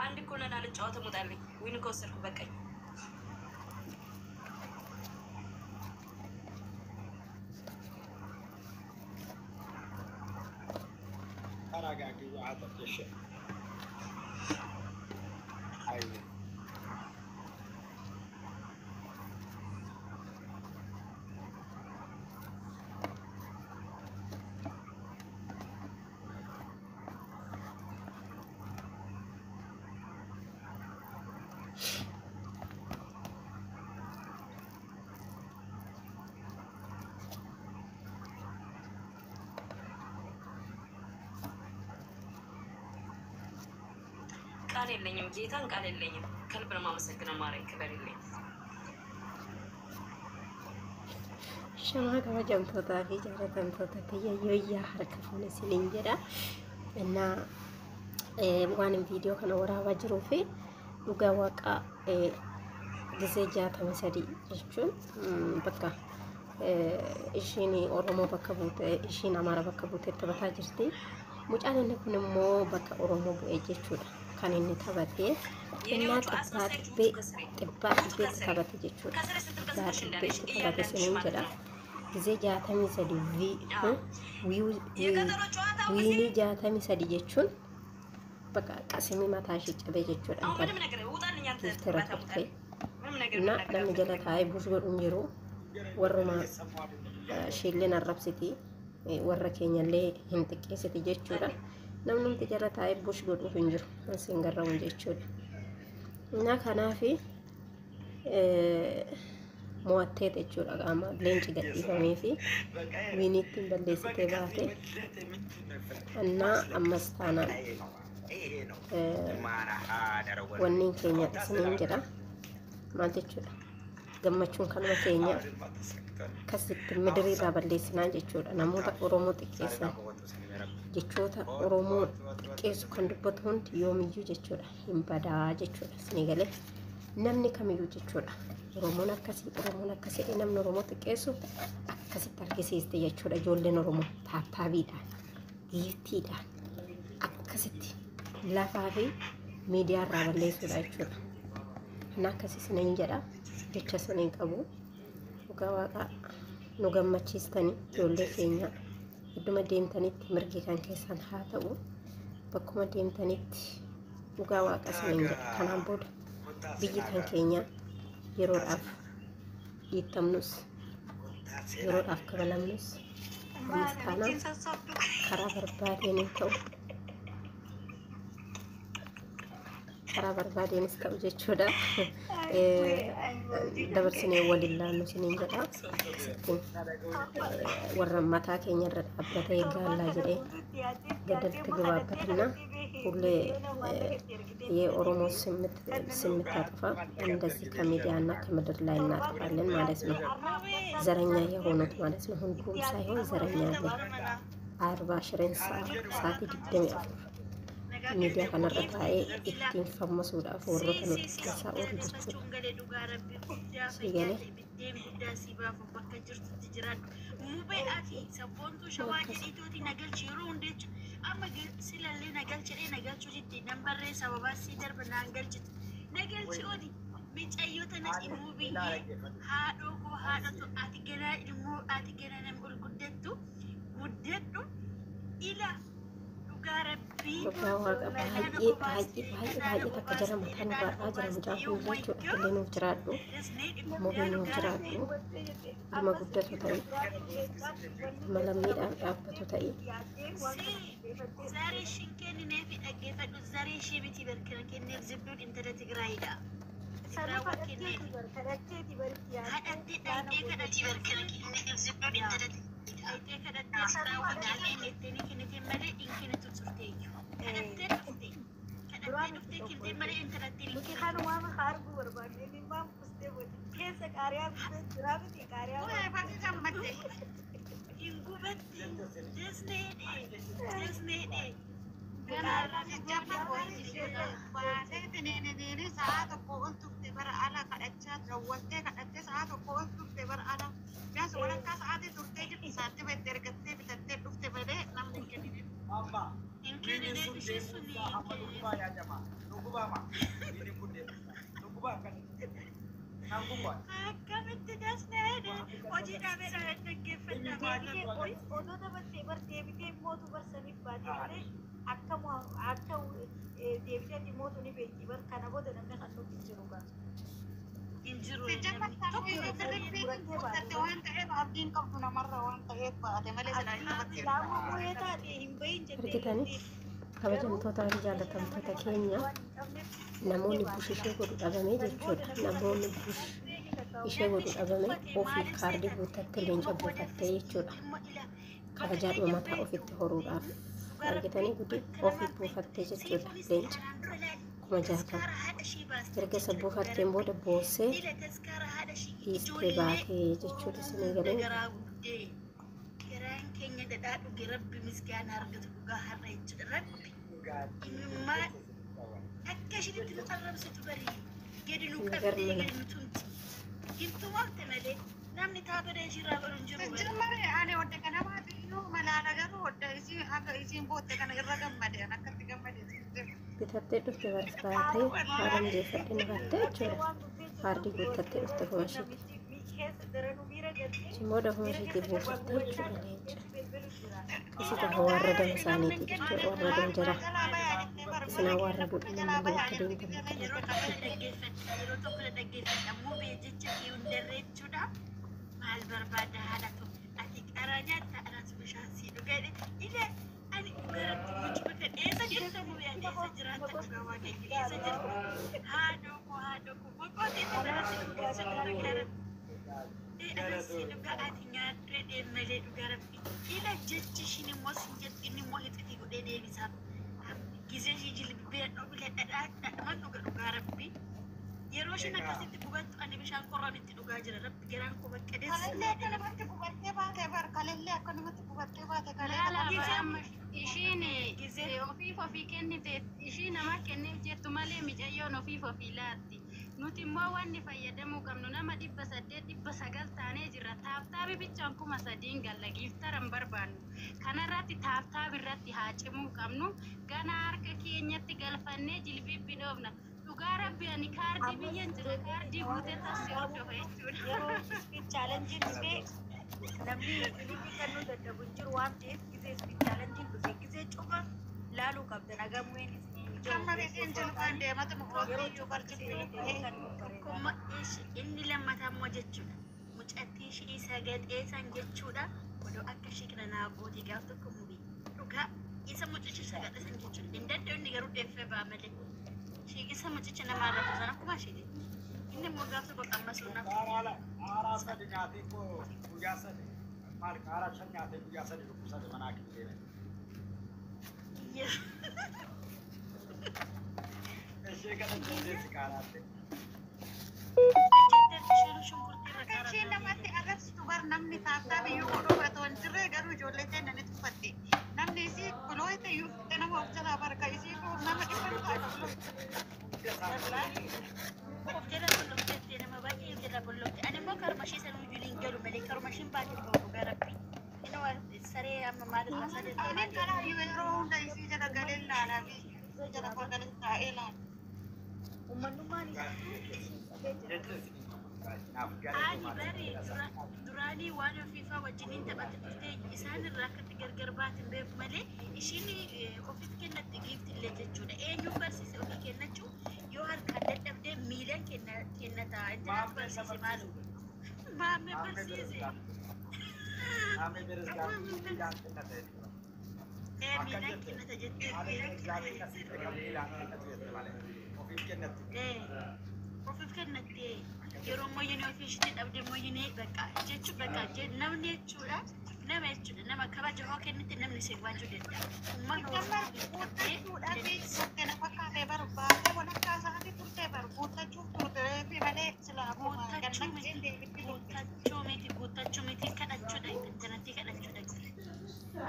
አንድ እኮ ነን አልጫወትም ውጣልኝ ዊን ከወሰድኩ በቃኝ ተረጋጊ አጥፍሽ አይኔ ቃል የለኝም ጌታን ቃል የለኝም ከልብ ነው የማመሰግነው ማርያም ክብር የለኝም ሸማ ከመጀምቶታ ፊ ጃለተምቶታ ከየየያ harka fuune sinin jedha እና ዋንም ቪዲዮ ከነ ወራባ ጅሩፊ dhugaa waaqa gisee 63 jechuun bakka ishiin Oromoo bakka buute ishiin Amaara bakka buute taphataa jirti mucaan inni kun immoo bakka Oromoo bu'ee jechuudha kan inni taphatee innaa xibbaatti taphate jechuudha xibbaatti taphate sinin jedha gisee 63 wiinii 63 jechuun በቃ ቀስሚ ማታሽ ጨበ jechuudha ተራ ተፈይ እና ለምጀለታይ ቡሽ ጎዱን ጅሩ ወሩማ ሺልን አረብሲቲ ወረከኛለ ህንጥቄሲቲ jechuudha namnum tijaratai bush godu hinjiru singaraw jechuudha እና ከናፊ ሞዋቴ jechuudha ጋማ ለንጭ ገዲፈሜፊ ዊኒቲን በለሲቴ ባቴ እና አመስታና wanni keenya isinin jedha maal jechuudha gammachuun kanuma keenya akkasitti midiriirraa balleessinaa jechuudha namoota Oromoo xiqqeessan jechoota Oromoo xiqqeessu kan dubbatu hundi yoomiyyuu jechuudha hin badaa jechuudha isinii galee namni kamiyyuu jechuudha Oromoon akkasii namni Oromoo xiqqeessu akkasitti argisiiste jechuudha ijoolleen Oromoo taattaabiidhaan giiftiidhaan akkasitti lafaa fi miidiyaa irraa balleessuudha jechuudha. Kana akkasii isiniin jedha jecha isiniin qabu dhugaa waaqa nu gammachiistanii ijoollee keenya idduma deemtanitti mirgi kan keessan haa ta'u bakkuma deemtanitti dhugaa waaqa isiniin jedha kanaan booda biyyi kan keenya yeroodhaaf dhiittamnus yeroodhaaf kabalamnus taanaan karaa barbaadeen ta'u karaa barbaadeenis ta'u jechuudha dabarsine walillaannu sinin jedha warra mataa keenya irra dhaabbatee gaallaa jedhee gadalti gabaabaትና ሁሌ የኦሮሞ ስምት አጥፋ እንደዚህ ከሚዲያና ከምድር ላይ እናጠፋለን ማለት ነው ዘረኛ የሆኑት ማለት ነው ሁሉም ሳይሆን ዘረኛ ነው 40 ሽሬን ሰዓት ይደም ሚዲያ ከነረታዬ ኢቲን ፈመሱዳፍ ወሮተ ነው ተሳ ወርጅቹ ሲገለ ሙበአቲ ሰቦንቱ ሸዋጅ ዲቶቲ ነገል ቺሩ እንዴች አመገ ስለለ ነገል ቺሬ ነገል ቹቲ ነምበሬ ሰበባሲ ደርብ ናንገል ቺ ነገል ቺኦዲ ሚጨዮተ ነጭ ሙቢ ሃዶ ኮ ሃዶ አትገና ኢልሙ አትገና ነምል ጉደቱ ጉደቱ ኢላ baay'ee takka jara mataan baadhaa jira mucaa fuuldura jechuudha illee nuuf jiraadhu mobii nuuf jiraadhu dhuma guddatu ta'e dhuma lammiidhaan dhaabbatu ta'e argitanii kabajamtoota fi jaalatamtoota keenya namoonni bush ishee godhu dhabamee jechuudha. Namoonni bush ishee godhu dhabamee ofii kaardii guuttattee leenca buufattee jechuudha. Kabajaadhuma mataa ofitti horuudhaaf argitanii guddi ofii buufattee jechuudha. Leenca 60,000 erga isa buufatteen booda boossee dhiistee baatee jechuudha. Isinii galee keenya dadhaadhu rabbi misgaana argatu dhugaa har'a jechuudha. Rabbi imimmaa akka ishinitti nu arrabsitu barii gadi nu qabdee gadi nu tumti giftu waqti malee namni taabadee ishirraa baru hin jiru. Jirmare ani wadda kana maatiyyuu malaala garuu wadda isiin bootte kana irra gammade akkatti gammade bitattee dhufte barbaadee haala mijeeffadhee nafattee jechuudha. Kaardii guuttattee dhufte kumashiiti. Booda kumashiitii buufattee jechuudha leenca. Isi tokko warradan isaaniiti jechuudha. Warradan jira. Isin warraduudha namni bakka deemtan. Maal barbaada haala tokko ati qaraa nyaata anas bishaan sii dhugaadhe ile ani garatti mucbata eessa jirta muuyaan eessa jiraata dhugaa waaqayyo eessa jirta haadhoo boqootee tanarratti dhugeessa garagaratti anasii dhugaa ati nyaadhee deemalee dhugaa rabbi ile jechi ishiin immoo sin jetti inni immoo hixatii godhee deebisaaf gisee ishii jilbee dhobile dhadhaadhuma dhugaa rabbi yeroo ishiin akkasitti gubattu ani bishaan qorraan itti dhugaa jira rabbi garaan koo bakka deessi. Kalillee akkanumatti gubattee baatee bar kalillee akkanumatti gubattee baatee kalillee. Ishiin ofii kennite ishii nama kenneef jettu malee micayyoon ofii laatti. Nuti immoo wanni fayyadamuu qabnu nama 800-900 taanee jirra. Taaftaabii bichaan 3,000 galla giiftaran barbaannu. Kanarratti taaftaabii irratti haa cimuu qabnu. Gana harka keenyatti galfannee jilbiibbi dhoofna. Dhugaa rabbi ani kaardii biyyan jira kaardii guutee taasise hordofa jechuudha. Yeroo ispiid chaalenjiin dhufee namni ilimi kannuu dadhabu hin jiru waan ta'eef gisee ispiid chaalenjiin dhufee gisee cufa laaluu qabda nagamuu hin Amma reetiin jiru kan deematu mukoottuu barjifee inni lammataa immoo jechuudha. Mucattii ishii sagadhee san jechuudha. Odoo akka ishii kana naa gootii gaaf tokko mubii dhugaa isa mucichi sagadhee san jechuudha. Hin danda'u inni garuu deeffee ba'a malee. Isa mucicha nama arraba sana akkuma ishee inni immoo gaaf tokko qammasuu naaf. Aaraa sadi nyaatee guyyaa sadi maal aaraa shan nyaatee guyyaa sadi dhukkubsate manaa kibbee. Ishee kana dandeessi kaaraatti. Isheen namatti agarsiistu bar namni taaftaa biyyuu godhuu otoo hin jirre garuu ijoollee ta'e namni tuffatte. Namni isii kuloo ta'e iyyuu fixee nama of jalaa barka isii nama dhibba of jala bollofteetti nama baay'ee of jala bollofte. Ani immoo karuma ishee sanuu ijoollee hin galu malee karuma isheen baatee bahu garabbi. Inni waan saree amma maalirraa sadii ta'e. Ani kanaa yeroo hunda isii jala galee ilaalaa fi jala galee taa'ee ilaala. Uummanummaan Ani bari duraanii waan ofiifaa wajjiniin taphate dhuftee isaan irraa akkatti gargar baatin beeku malee ishiin ofitti kennatti giifti illee jechuudha. Eenyuun barsiise ofii kennachuu yoo harkaan dadhabdee miilaan kennata intalatti barsiise maalu maamee barsiise. Miilaan kennata jettee ofiif kennatti yeroo moyyanii ofii ishiitti dhabde moyyanii bakka jechuun bakka namni jechuudha nama jechuudha nama kabaja hoo kennitti namni si waajuu danda'a. Uummanni guuttachuudhaan fakkaatee barbaade walakkaa isaanii turtee guuttachuuf turtee fi malee silaa guuttachuu miti kadhachuudha intanatti kadhachuudha.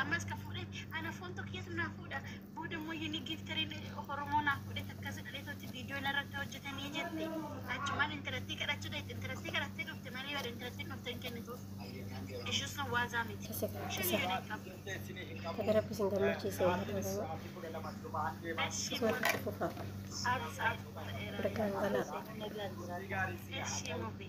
Ammas ka fuudhee ana foon tokko keessu naa fuudha booda moyyanii giiftariin Oromoo naa fuudhee akkasii dhaleetootti viidiyoo irratti hojjetanii jira. kennitti. Achumaan intalattii kadhachuu dha intalattii kadhattee dhufte malee bara intalattii dhufte hin kennituuf. Isheen sun waazaa miti. Isheen yoo qabu. Tagara bisin gammachiisee waan ta'eef. Eshi Fufa. aarsaa Berkaan galaa. eshi mubi.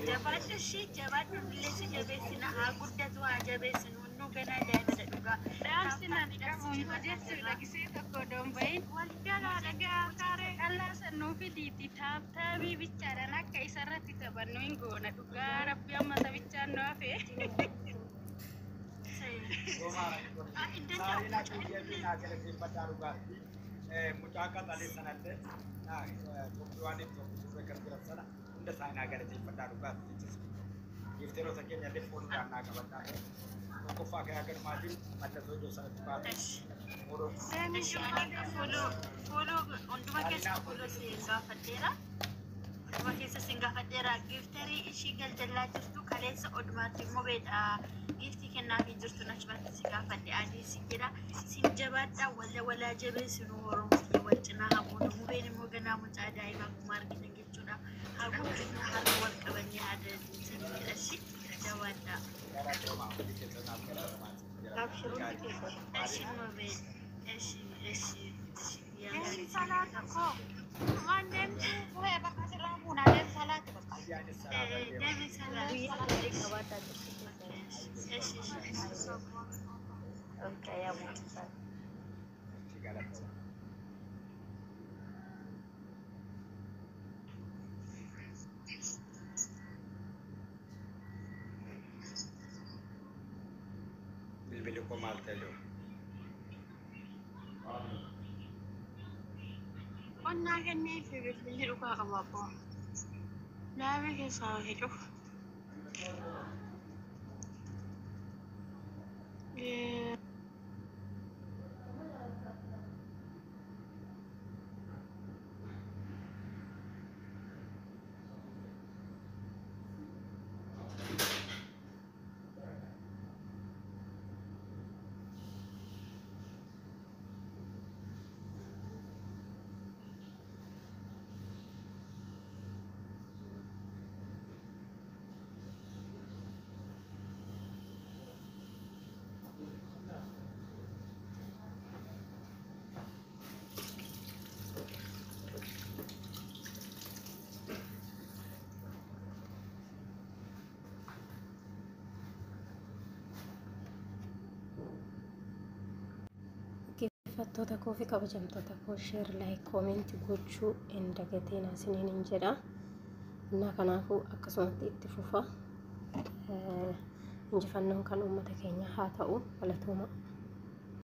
Jabaadhu ishee jabaadhu illee jabeessina haa guddatu haa jabeessinu hunduu ganaa daa'ima dhugaa. Dhaabsinaan qabuun hojjetu lagisee tokko dombayin waljalaa dhagaa kaaree qal'aa sannuu fi diitii taabtaabii bichaadhaan akka isarratti taphannu hin goona dhugaa rabbi amma sabichaan nu hafe. Mucaa qaxalee sanallee waan itti kan jiran sana hunda isaanii galateeffadhaa dhugaatti gifteerota keenyallee fuulduraan naa qabadhaa tokkoffaa kan agarmaatiin mallattoo iddoo sanatti baate Fuuluu hunduma keessa fuuluu si gaafadheera. Hunduma keessa si gaafadheera. Giftarii ishii galdalaa jirtu kaleessa odumaatti immoo beedha. Giftii kennaafii jirtu nachumatti si gaafadhe adii si jedha. Sin jabaadhaa walaa jabeessinu Oromoo wal cinaa hamuudha. Mubeen immoo ganaa mucaa daa'ima akkuma argitan jechuudha. Haguugginu harka wal qabanii aadaa jedha ishii jabaadhaa. Eshi mubeen eshi Deemsi salaata koo waan deemtu fuudhee bakka sirraa fuunaa deemsi salaata bakka. Deemi salaata. Eshi bilbili koo maal ta'e Qonnaa kennee fi bilbilli dhugaa qaba koo. Laamii keessaa hidhuuf. Fattoota koo fi kabajamtoota koo sheer laayik koomentii gochuu hin dagatiin isiniin hin jedha. Innaa kanaafuu akkasumatti itti fufa. Injifannoon kan uummata keenya haa ta'u. Galatooma.